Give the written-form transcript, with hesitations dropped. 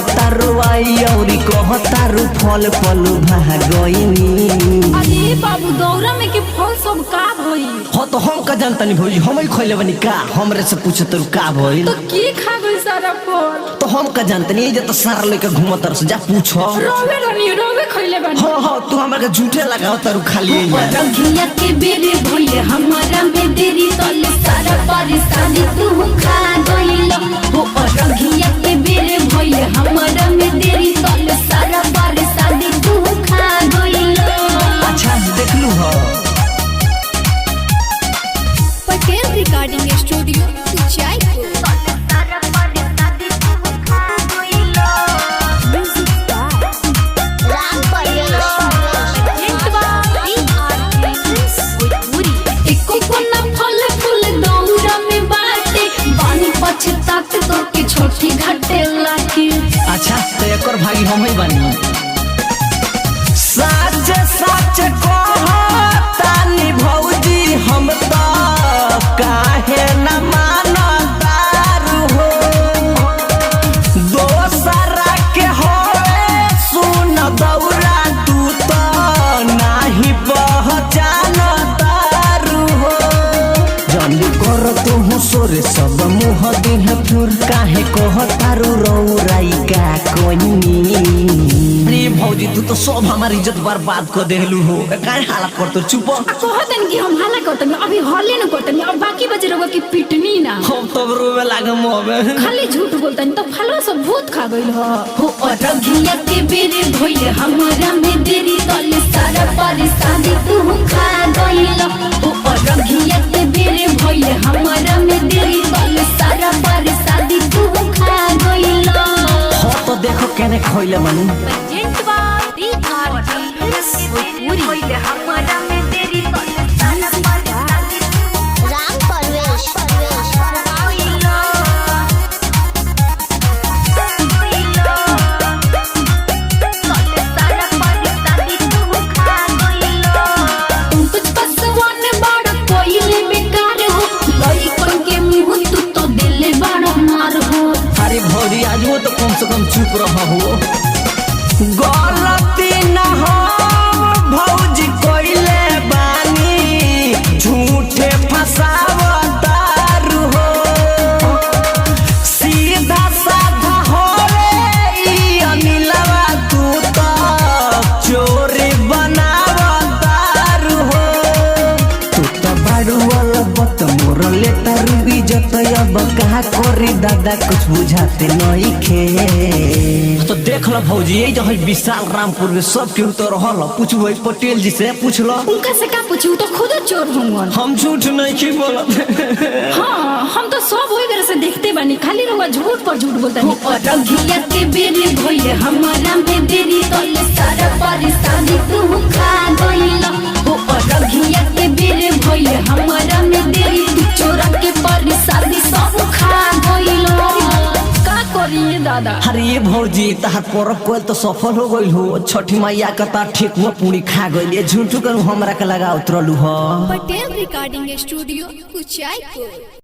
तारू आई औरी कह तारू फल फल भागइनी। अरे बाबू दौरा में के फल सब का भई? हो तो हम का जानता नहीं भौजी, हम ही खइले बनी का, हमरे से पूछे तारू का भइल। तो के खा गई सारा फल? तो हम का जानता नहीं, जे तो सारा लेके घूमत रस, जा पूछो। रोवे रनी रोवे खइले बनी। हो हो तू हमरा के झूठे लगाओ तारू खाली रंगिया के बेरे भइले हमारा में देरी तले सारा परेशानी तू खा गइल। हो रंगिया के बेरे भइले हमारा में देरी तले सारा परेशानी तू खा गइल। अच्छा देख लू हो। Patel recording studio Jaipur. छोटी घाटे लाठी। अच्छा तो एक और भागी हम ही बनी। सच सच कहतानी भौजी हम तो काहे न मानतारू हो। दोसरा के होए सुन दौरा तू तो नाही पहचानतारू हो। जल्दी कर तू सोरे सब मुँह दिन फिर काहे कहतारू रौराई का कोनी। अरे भौजी तू तो सब हमारी इज्जत बर्बाद कर देलू हो, काहे हाला करतो चुप। कहतन कि हम हाला करतन, अभी हले न करतन, अब बाकी बचे रहो कि पिटनी ना। हम तो रोवे लागम होबे, खाली झूठ बोलतन तो फलवा सब भूत खा गइल हो। रंगिया के बेरे भइले हमारा में देरी तले सारा परेशानी तू खा गइल। हो रंगिया के बेरे भइले हमारा में देरी तले सारा परेशानी तू खा गइल। हो तो देखो केने खइले बनी। अरे भौजी आज वो तो कम से कम चुप रहा हो। गलती न हो भौजी कोइले बानी, झूठे फसावतारू हो। सीधा साधा हो रे अनिलवा तू तो चोरी बनावतारू हो। तू तो बाड़ू वाला बत मोर लेतारू इज्जत अब कहा करी दादा कुछ बुझाते नहीं खे। तो देख लो भौजी ये जो है विशाल रामपुर में सब क्यों तो रहल, पूछो पटेल जी से पूछ लो। उनका से का पूछू, तो खुद चोर हूँ हम झूठ नहीं की बोलत। हाँ हम तो सब वही तरह से देखते बनी, खाली रहुआ झूठ पर झूठ बोलता है। रंगिया के बेरे भइले हमारा में देरी तले सारा परेशानी तू खा गइल। हो रंगिया के बेरे भइले हमारा में देरी चोरा के परेशानी सब खा गइल। का करिए दादा? अरे ये भौजी तहार परब कोल तो सफल हो गइल हो, छठी मैया का ता ठीक हुआ पूरी खा गइल, झूठू कर हमरा के लगा उतरलू हो। Patel recording studio Jaipur.